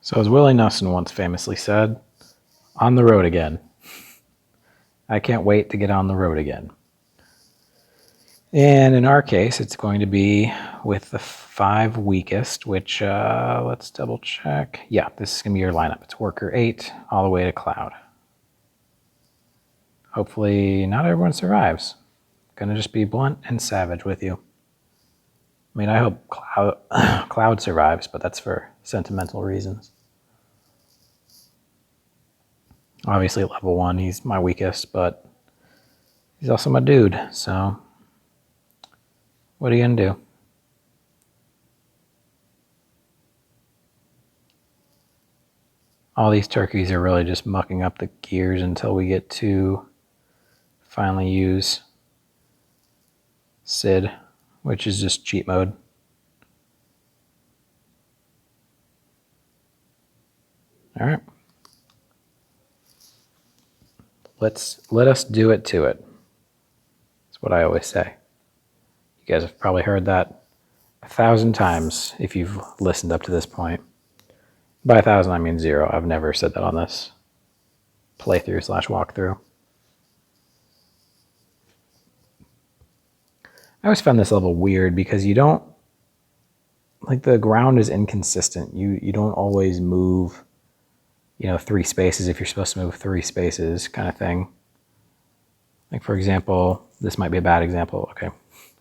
So as Willie Nelson once famously said, on the road again. I can't wait to get on the road again. And in our case, it's going to be with the 5 weakest, which, let's double check. Yeah, this is going to be your lineup. It's Worker 8 all the way to Cloud. Hopefully not everyone survives. Going to just be blunt and savage with you. I mean, I hope Cloud survives, but that's for sentimental reasons. Obviously, level 1, he's my weakest, but he's also my dude, so what are you going to do? All these turkeys are really just mucking up the gears until we get to finally use Sid, which is just cheat mode. All right. Let us do it to it. That's what I always say. You guys have probably heard that 1,000 times if you've listened up to this point. By 1,000, I mean 0. I've never said that on this playthrough / walkthrough. I always found this level weird because you don't, like, the ground is inconsistent. You don't always move, 3 spaces if you're supposed to move 3 spaces kind of thing. Like, for example, this might be a bad example. Okay,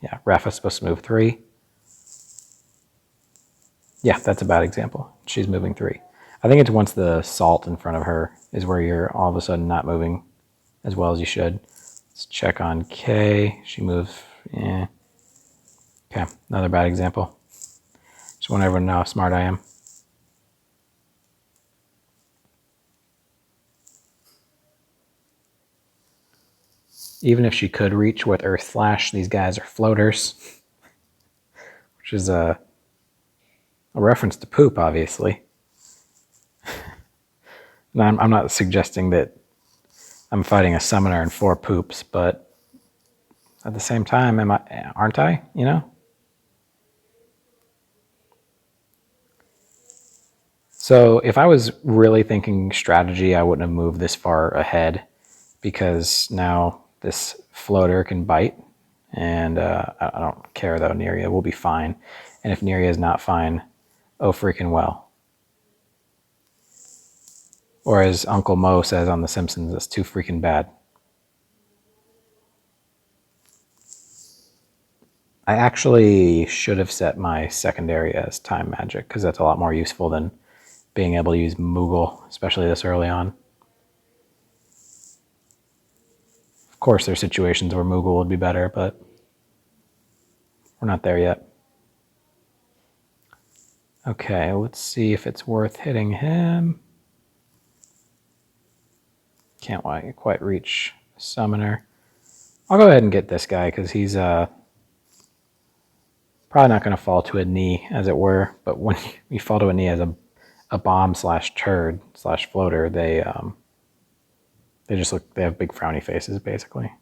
yeah, Rafa's supposed to move 3. Yeah, that's a bad example. She's moving 3. I think it's once the salt in front of her is where you're all of a sudden not moving as well as you should. Let's check on Kay. She moves, yeah. Okay, another bad example. Just want everyone to know how smart I am. Even if she could reach with Earth Flash, these guys are floaters, which is a reference to poop, obviously. Now, I'm not suggesting that I'm fighting a summoner and 4 poops, but at the same time, aren't I? So if I was really thinking strategy, I wouldn't have moved this far ahead because now this floater can bite, and I don't care though. Neria will be fine, and if Neria is not fine, oh freaking well. Or as Uncle Mo says on The Simpsons, it's too freaking bad. I actually should have set my secondary as time magic because that's a lot more useful than being able to use Moogle, especially this early on. Of course, there are situations where Moogle would be better, but we're not there yet. Okay, let's see if it's worth hitting him. Can't quite reach Summoner. I'll go ahead and get this guy because he's probably not going to fall to a knee, as it were. But when you fall to a knee as a bomb / turd / floater, they just look. They have big frowny faces, basically.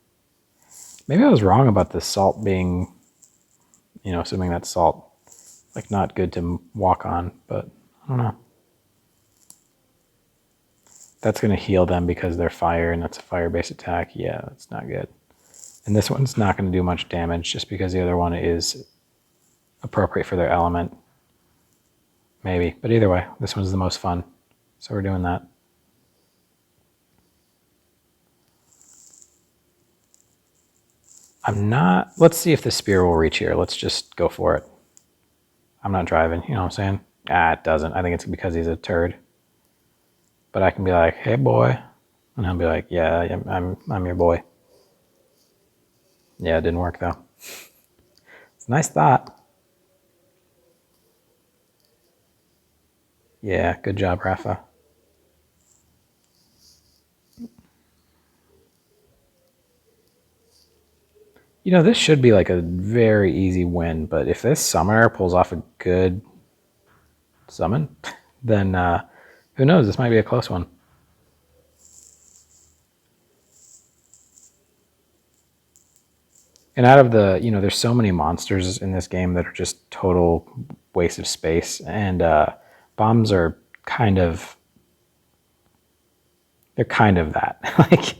Maybe I was wrong about the salt being, assuming that salt, like, not good to walk on, but I don't know. That's going to heal them because they're fire, and that's a fire-based attack. Yeah, that's not good. And this one's not going to do much damage just because the other one is appropriate for their element. Maybe. But either way, this one's the most fun. So we're doing that. Let's see if the spear will reach here. Let's just go for it. I'm not driving, you know what I'm saying? It doesn't. I think it's because he's a turd. But I can be like, hey, boy. And he'll be like, yeah, I'm your boy. Yeah, it didn't work, though. It's a nice thought. Yeah, good job, Rafa. This should be like a very easy win, but if this summoner pulls off a good summon, then who knows? This might be a close one. And out of the, there's so many monsters in this game that are just total waste of space, and bombs are kind of that. Like,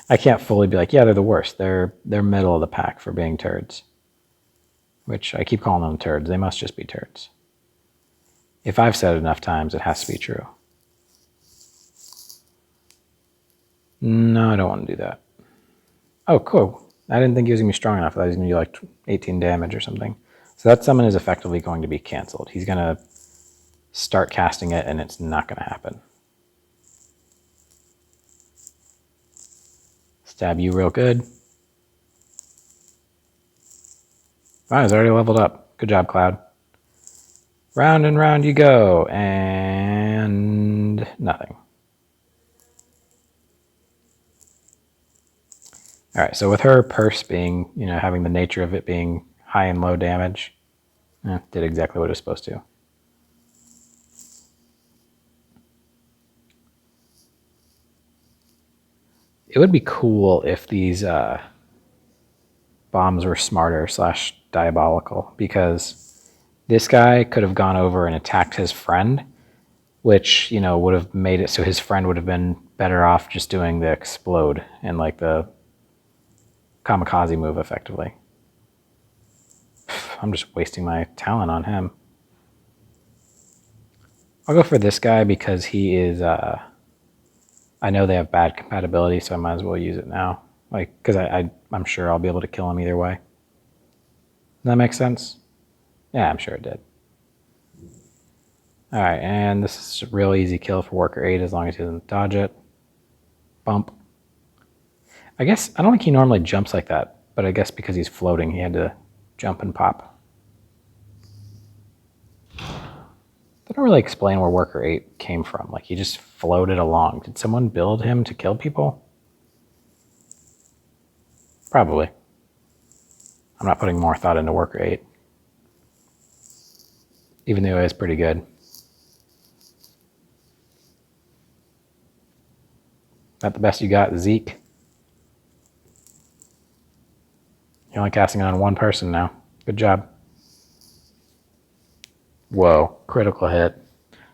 I can't fully be like, yeah, they're the worst. They're middle of the pack for being turds. Which I keep calling them turds. They must just be turds. If I've said it enough times, it has to be true. No, I don't want to do that. Oh, cool. I didn't think he was going to be strong enough. I thought he was going to do like 18 damage or something. So that summon is effectively going to be canceled. He's going to start casting it, and it's not going to happen. Stab you real good. Wow, he's already leveled up. Good job, Cloud. Round and round you go, and nothing. All right, so with her purse being, having the nature of it being high and low damage, did exactly what it was supposed to. It would be cool if these bombs were smarter / diabolical, because this guy could have gone over and attacked his friend, which, would have made it so his friend would have been better off just doing the explode and like the kamikaze move effectively. I'm just wasting my talent on him. I'll go for this guy because he is, I know they have bad compatibility, so I might as well use it now. Like, because I'm sure I'll be able to kill him either way. Does that make sense? Yeah, I'm sure it did. All right, and this is a real easy kill for Worker 8 as long as he doesn't dodge it. Bump. I guess, I don't think he normally jumps like that, but I guess because he's floating, he had to jump and pop. They don't really explain where Worker 8 came from. Like, he just floated along. Did someone build him to kill people? Probably. I'm not putting more thought into Worker 8. Even though he is pretty good. Not the best you got, Zeke. You're only casting it on one person now. Good job. Whoa, critical hit.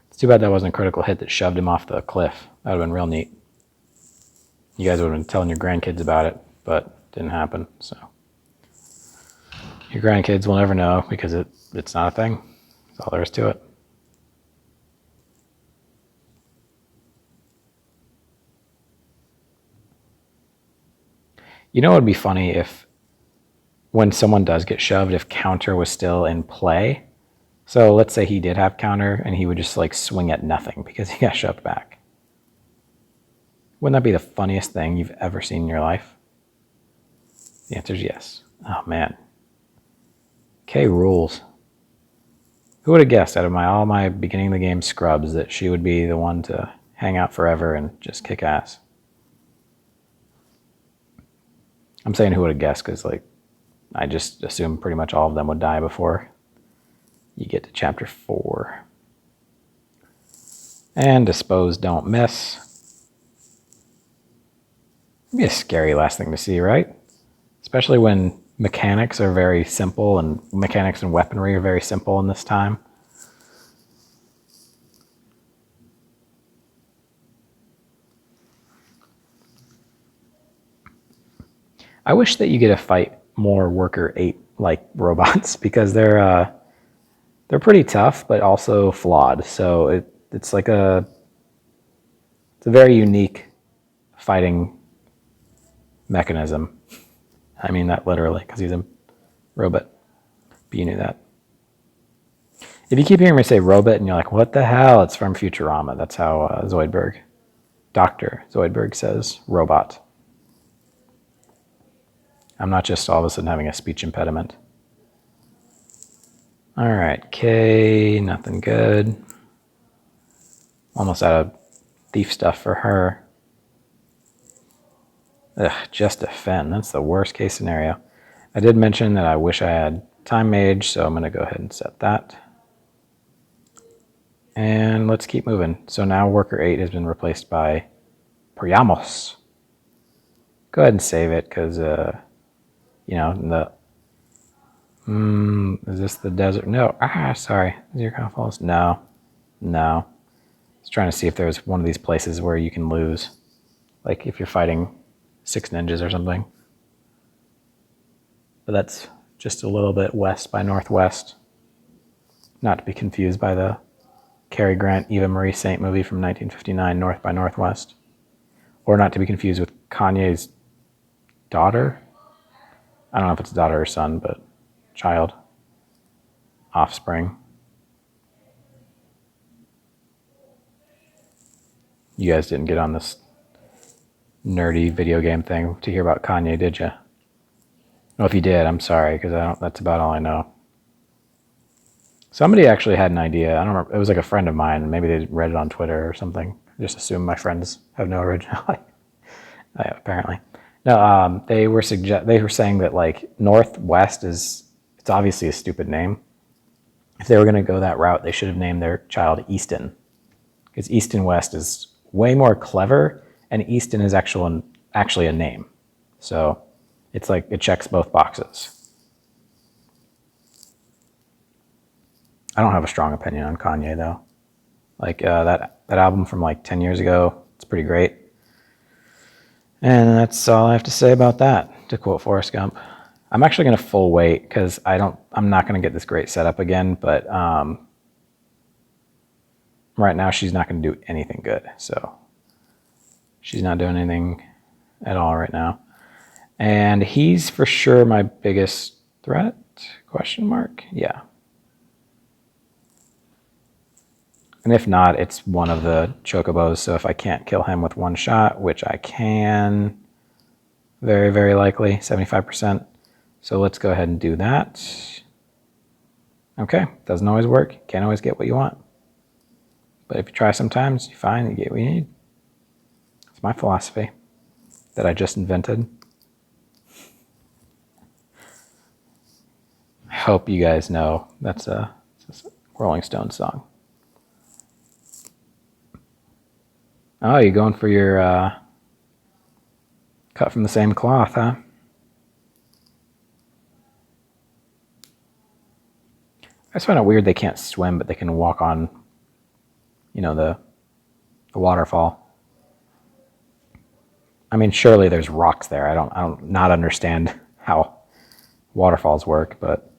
It's too bad that wasn't a critical hit that shoved him off the cliff. That would have been real neat. You guys would have been telling your grandkids about it, but it didn't happen, so. Your grandkids will never know because it's not a thing. That's all there is to it. You know what would be funny if, when someone does get shoved, if counter was still in play. So let's say he did have counter and he would just like swing at nothing because he got shoved back. Wouldn't that be the funniest thing you've ever seen in your life? The answer is yes. Oh man. K rules. Who would have guessed out of all my beginning of the game scrubs that she would be the one to hang out forever and just kick ass? I'm saying who would have guessed because like I just assumed pretty much all of them would die before you get to chapter 4. And dispose, don't miss. It'd be a scary last thing to see, right? Especially when mechanics are very simple and mechanics and weaponry are very simple in this time. I wish that you get to fight more Worker 8 like robots because they're pretty tough but also flawed. So it's like it's a very unique fighting mechanism. I mean that literally because he's a robot. But you knew that. If you keep hearing me say robot and you're like, what the hell? It's from Futurama. That's how Zoidberg, Dr. Zoidberg says robot. I'm not just all of a sudden having a speech impediment. All right, K, nothing good. Almost out of thief stuff for her. Ugh, just defend. That's the worst case scenario. I did mention that I wish I had time mage, so I'm going to go ahead and set that. And let's keep moving. So now Worker 8 has been replaced by Priamos. Go ahead and save it because, is this the desert? No. Sorry. Is your kind of false? No. was trying to see if there was one of these places where you can lose. Like if you're fighting 6 ninjas or something. But that's just a little bit west by northwest. Not to be confused by the Cary Grant, Eva Marie Saint movie from 1959, North by Northwest. Or not to be confused with Kanye's daughter. I don't know if it's daughter or son, but child. Offspring. You guys didn't get on this nerdy video game thing to hear about Kanye, did you? Well, if you did, I'm sorry, because that's about all I know. Somebody actually had an idea. I don't remember. It was like a friend of mine. Maybe they read it on Twitter or something. I just assume my friends have no originality. Apparently. No, they were saying that like Northwest it's obviously a stupid name. If they were going to go that route, they should have named their child Easton. Because Easton West is way more clever, and Easton is actually a name. So it's like it checks both boxes. I don't have a strong opinion on Kanye though. Like that album from like 10 years ago, it's pretty great. And that's all I have to say about that, to quote Forrest Gump. I'm actually going to full wait because I'm not going to get this great setup again, but right now she's not going to do anything good. So she's not doing anything at all right now. And he's for sure my biggest threat, question mark? Yeah. And if not, it's one of the chocobos. So if I can't kill him with one shot, which I can, very, very likely, 75%. So let's go ahead and do that. Okay, doesn't always work. Can't always get what you want. But if you try sometimes, you find you get what you need. It's my philosophy that I just invented. I hope you guys know that's a Rolling Stones song. Oh, you're going for your cut from the same cloth, huh? I just find it weird they can't swim, but they can walk on, the waterfall. I mean, surely there's rocks there. I don't not understand how waterfalls work, but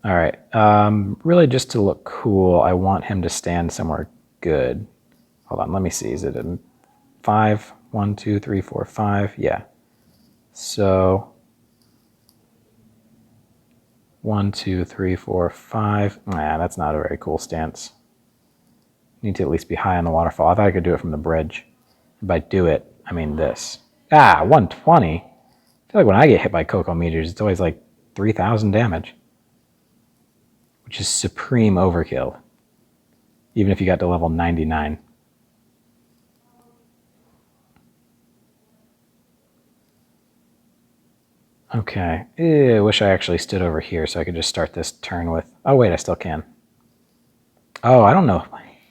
all right. Really, just to look cool, I want him to stand somewhere good. Hold on, let me see. Is it in 5? 1, 2, 3, 4, 5? Yeah. So 1, 2, 3, 4, 5. Nah, that's not a very cool stance. Need to at least be high on the waterfall. I thought I could do it from the bridge. And by do it, I mean this. 120. I feel like when I get hit by Coco meters, it's always like 3,000 damage, which is supreme overkill, even if you got to level 99. Okay. I wish I actually stood over here so I could just start this turn with... Oh, wait, I still can. Oh, I don't know.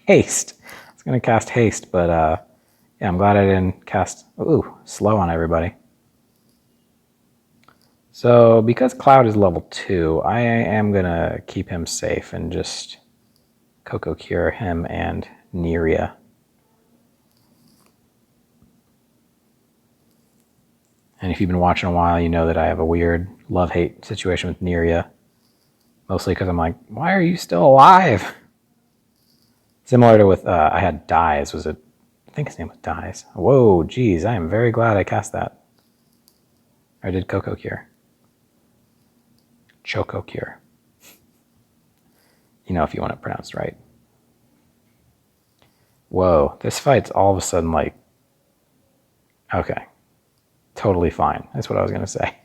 Haste. I was going to cast Haste, but yeah, I'm glad I didn't cast... Ooh, slow on everybody. So because Cloud is level 2, I am going to keep him safe and just Coco Cure him and Neria. And if you've been watching a while, you know that I have a weird love-hate situation with Neria. Mostly because I'm like, why are you still alive? Similar to with, I had Dyes. I think his name was Dyes. Whoa, geez, I am very glad I cast that. I did Coco Cure. Choco Cure. If you want it pronounced right. Whoa, this fight's all of a sudden like... Okay. Totally fine. That's what I was going to say.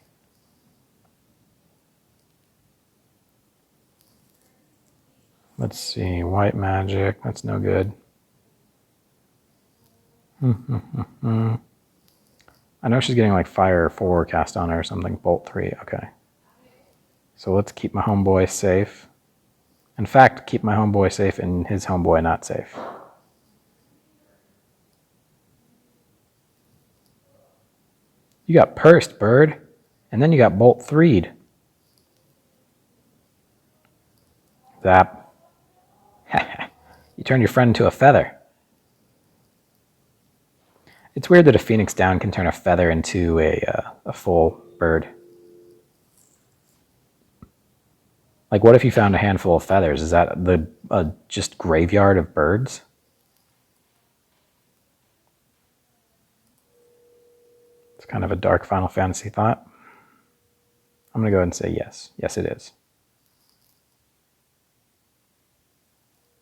Let's see. White magic. That's no good. I know she's getting like Fire 4 cast on her or something. Bolt 3. Okay. So let's keep my homeboy safe. In fact, keep my homeboy safe and his homeboy not safe. You got Pursed, bird. And then you got Bolt 3'd. Zap. You turned your friend into a feather. It's weird that a phoenix down can turn a feather into a full bird. Like, what if you found a handful of feathers? Is that the just graveyard of birds? It's kind of a dark Final Fantasy thought. I'm going to go ahead and say yes. Yes, it is.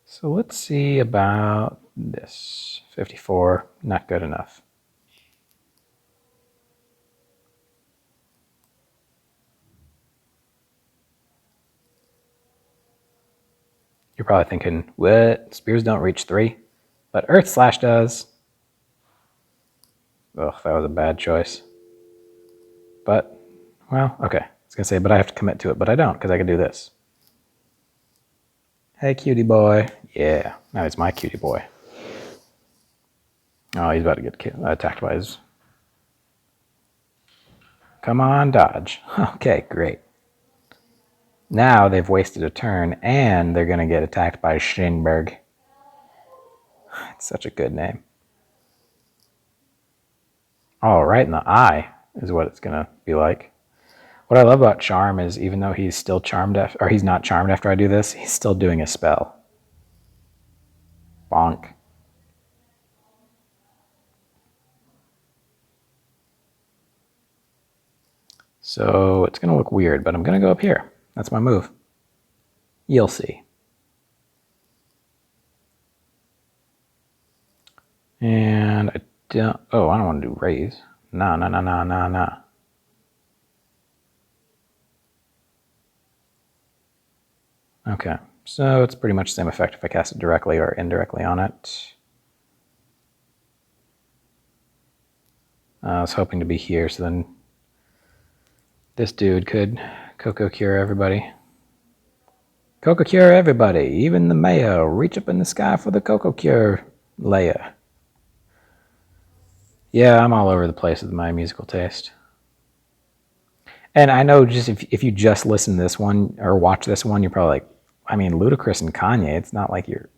So let's see about this. 54, not good enough. You're probably thinking, what? Spears don't reach 3? But Earth Slash does. Ugh, that was a bad choice. But, well, okay. I was going to say, but I have to commit to it, but I don't, because I can do this. Hey, cutie boy. Yeah, now he's my cutie boy. Oh, he's about to get attacked by his... Come on, dodge. Okay, great. Now they've wasted a turn, and they're going to get attacked by Scheinberg. It's such a good name. Oh, right in the eye is what it's going to be like. What I love about Charm is even though he's still charmed after, or he's not charmed after I do this, he's still doing a spell. Bonk. So it's going to look weird, but I'm going to go up here. That's my move. You'll see. And I don't... Oh, I don't want to do raise. Nah. Okay, so it's pretty much the same effect if I cast it directly or indirectly on it. I was hoping to be here, so then this dude could Coco Cure everybody. Coco Cure everybody, even the mayo. Reach up in the sky for the Coco Cure Leia. Yeah, I'm all over the place with my musical taste. And I know just if you just listen to this one or watch this one, you're probably like, I mean, Ludacris and Kanye, it's not like you're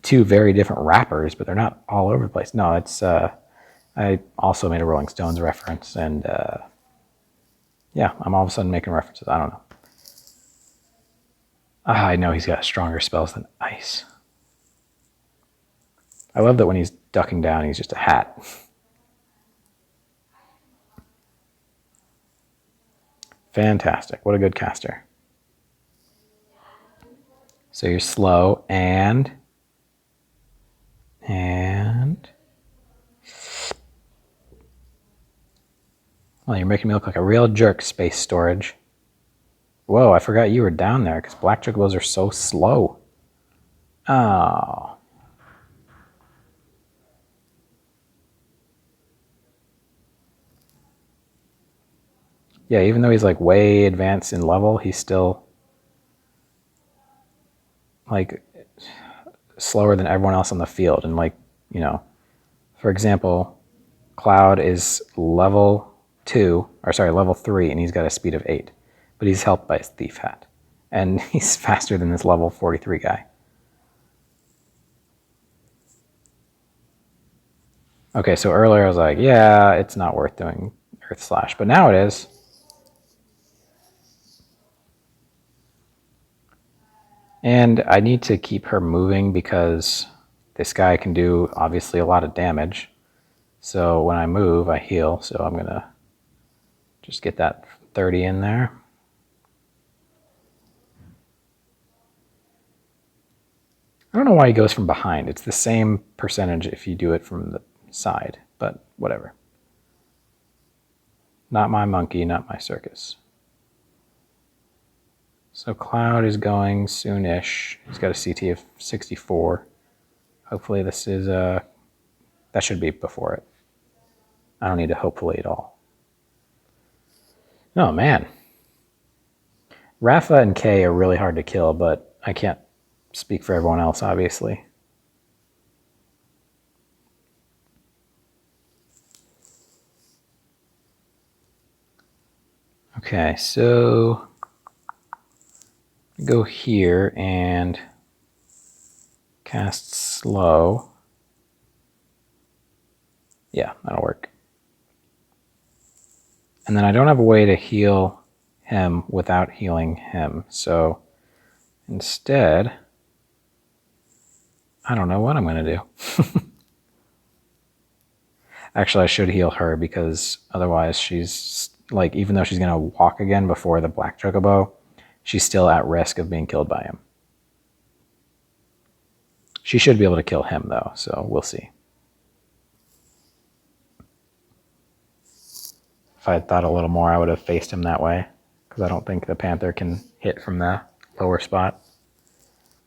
two very different rappers, but they're not all over the place. No, it's, I also made a Rolling Stones reference, and yeah, I'm all of a sudden making references. I don't know. I know he's got stronger spells than ice. I love that when he's ducking down, he's just a hat. Fantastic. What a good caster. So you're slow and... Well, you're making me look like a real jerk, Space Storage. Whoa, I forgot you were down there because black chocobos are so slow. Oh. Yeah, even though he's like way advanced in level, he's still like slower than everyone else on the field. And like, you know, for example, Cloud is level 3, and he's got a speed of 8. But he's helped by his Thief Hat. And he's faster than this level 43 guy. Okay, so earlier I was like, yeah, it's not worth doing Earth Slash, but now it is. And I need to keep her moving because this guy can do, obviously, a lot of damage. So when I move, I heal, so I'm going to just get that 30 in there. I don't know why he goes from behind. It's the same percentage if you do it from the side, but whatever. Not my monkey, not my circus. So Cloud is going soonish. He's got a CT of 64. Hopefully this is, that should be before it. I don't need to hopefully at all. Oh man. Rafa and Kay are really hard to kill, but I can't speak for everyone else, obviously. Okay, so Go here and cast slow. Yeah, that'll work. And then I don't have a way to heal him without healing him. So instead, I don't know what I'm going to do. Actually, I should heal her because otherwise she's, like, even though she's going to walk again before the black chocobo, she's still at risk of being killed by him. She should be able to kill him, though, so we'll see. If I had thought a little more, I would have faced him that way, because I don't think the panther can hit from the lower spot.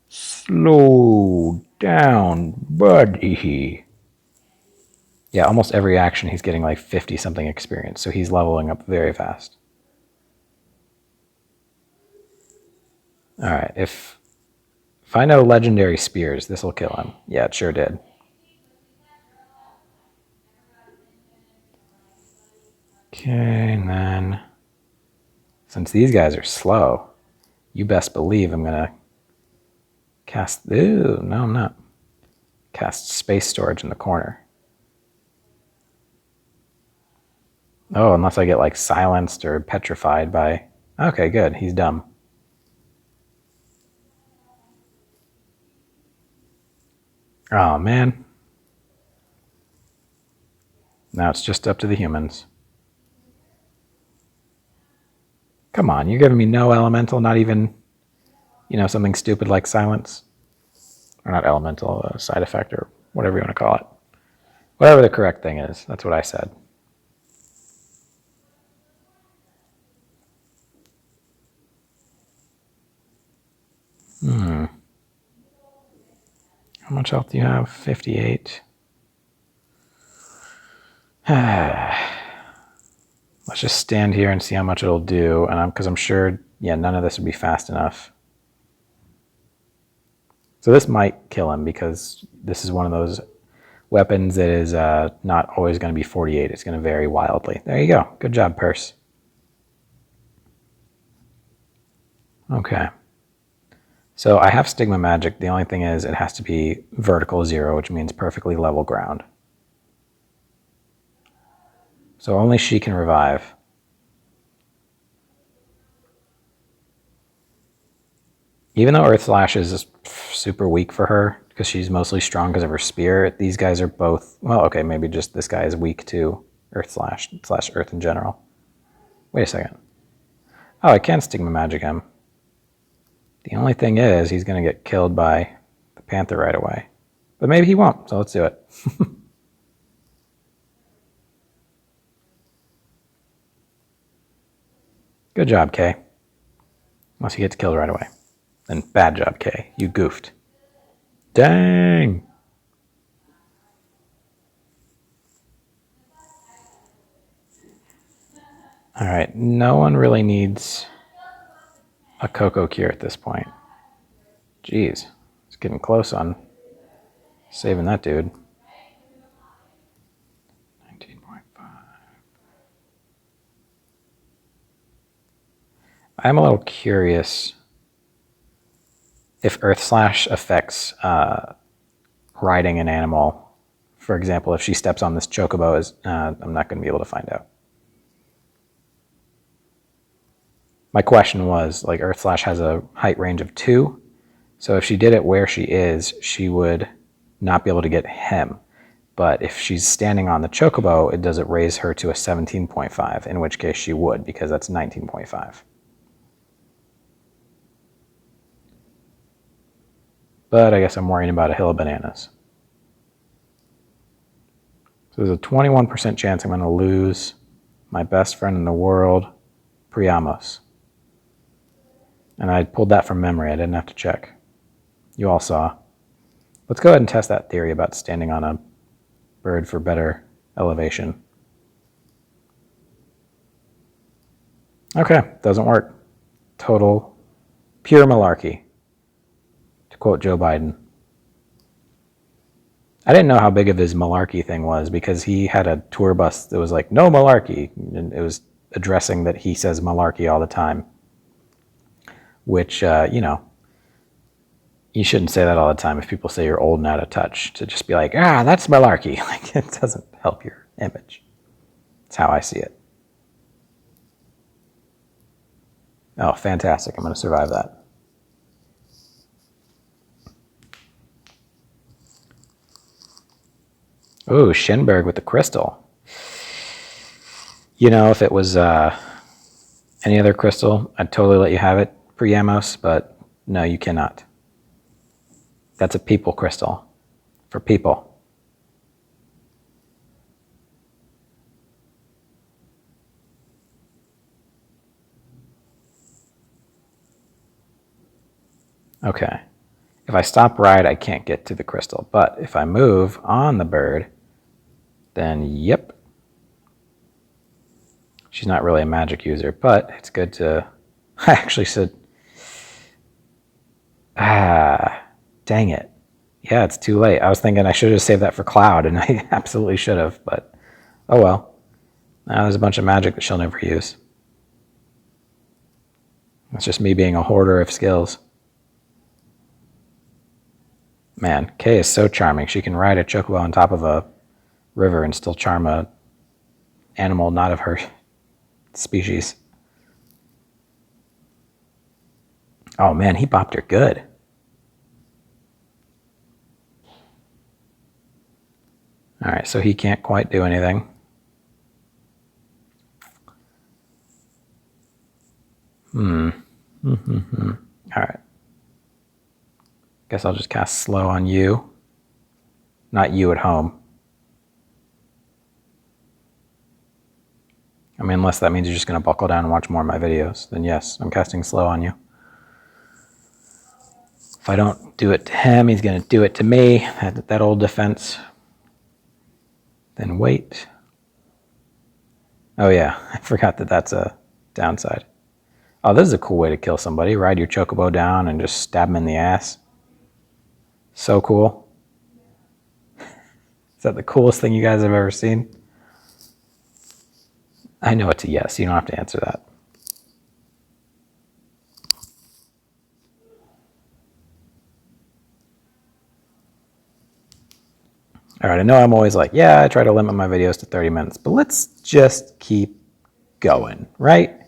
Slow down, buddy. Yeah, almost every action he's getting like 50-something experience, so he's leveling up very fast. Alright, if I know legendary spears, this will kill him. Yeah, it sure did. Okay, and then since these guys are slow, you best believe I'm gonna cast... Ooh, no, I'm not. Cast space storage in the corner. Oh, unless I get like silenced or petrified by... Okay, good, he's dumb. Oh, man. Now it's just up to the humans. Come on, you're giving me no elemental, not even, you know, something stupid like silence? Or not elemental, a side effect or whatever you want to call it. Whatever the correct thing is, that's what I said. How much health do you have? 58. Let's just stand here and see how much it'll do, and because I'm sure, yeah, none of this would be fast enough. So this might kill him because this is one of those weapons that is not always going to be 48. It's going to vary wildly. There you go. Good job, Purse. Okay. So I have Stigma Magic. The only thing is it has to be vertical 0, which means perfectly level ground. So only she can revive. Even though Earth Slash is super weak for her, because she's mostly strong because of her spear, these guys are both... Well, okay, maybe just this guy is weak to Earth Slash / Earth in general. Wait a second. Oh, I can Stigma Magic him. The only thing is, he's going to get killed by the Panther right away. But maybe he won't, so let's do it. Good job, Kay. Unless he gets killed right away. Then bad job, Kay. You goofed. Dang! Alright, no one really needs a Cocoa Cure at this point. Jeez, it's getting close on saving that dude. 19.5. I'm a little curious if Earth Slash affects riding an animal. For example, if she steps on this chocobo, I'm not going to be able to find out. My question was, like, Earth Slash has a height range of 2, so if she did it where she is, she would not be able to get him. But if she's standing on the chocobo, does it raise her to a 17.5, in which case she would, because that's 19.5. But I guess I'm worrying about a hill of bananas. So there's a 21% chance I'm going to lose my best friend in the world, Priamos. And I pulled that from memory. I didn't have to check. You all saw. Let's go ahead and test that theory about standing on a bird for better elevation. Okay, doesn't work. Total, pure malarkey, to quote Joe Biden. I didn't know how big of his malarkey thing was because he had a tour bus that was like, no malarkey. And it was addressing that he says malarkey all the time. which, you shouldn't say that all the time. If people say you're old and out of touch, to just be like, that's malarkey. Like, it doesn't help your image. That's how I see it. Oh, fantastic. I'm going to survive that. Ooh, Shinberg with the crystal. If it was any other crystal, I'd totally let you have it pre-Amos, but no, you cannot. That's a people crystal. For people. Okay. If I stop right, I can't get to the crystal. But if I move on the bird, then yep. She's not really a magic user, but it's good to... I actually said... dang it. Yeah, it's too late. I was thinking I should have saved that for Cloud, and I absolutely should have, but oh well. Now there's a bunch of magic that she'll never use. It's just me being a hoarder of skills. Man, Kay is so charming. She can ride a chocobo on top of a river and still charm a animal not of her species. Oh man, he bopped her good. All right, so he can't quite do anything. All right. Guess I'll just cast slow on you. Not you at home. I mean, unless that means you're just going to buckle down and watch more of my videos, then yes, I'm casting slow on you. If I don't do it to him, he's going to do it to me. That old defense. Then wait. Oh yeah, I forgot that that's a downside. Oh, this is a cool way to kill somebody. Ride your chocobo down and just stab him in the ass. So cool. Is that the coolest thing you guys have ever seen? I know it's a yes. You don't have to answer that. All right, I know I'm always like, yeah, I try to limit my videos to 30 minutes, but let's just keep going, right?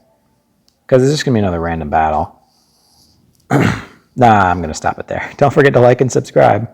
Because it's just going to be another random battle. Nah, I'm going to stop it there. Don't forget to like and subscribe.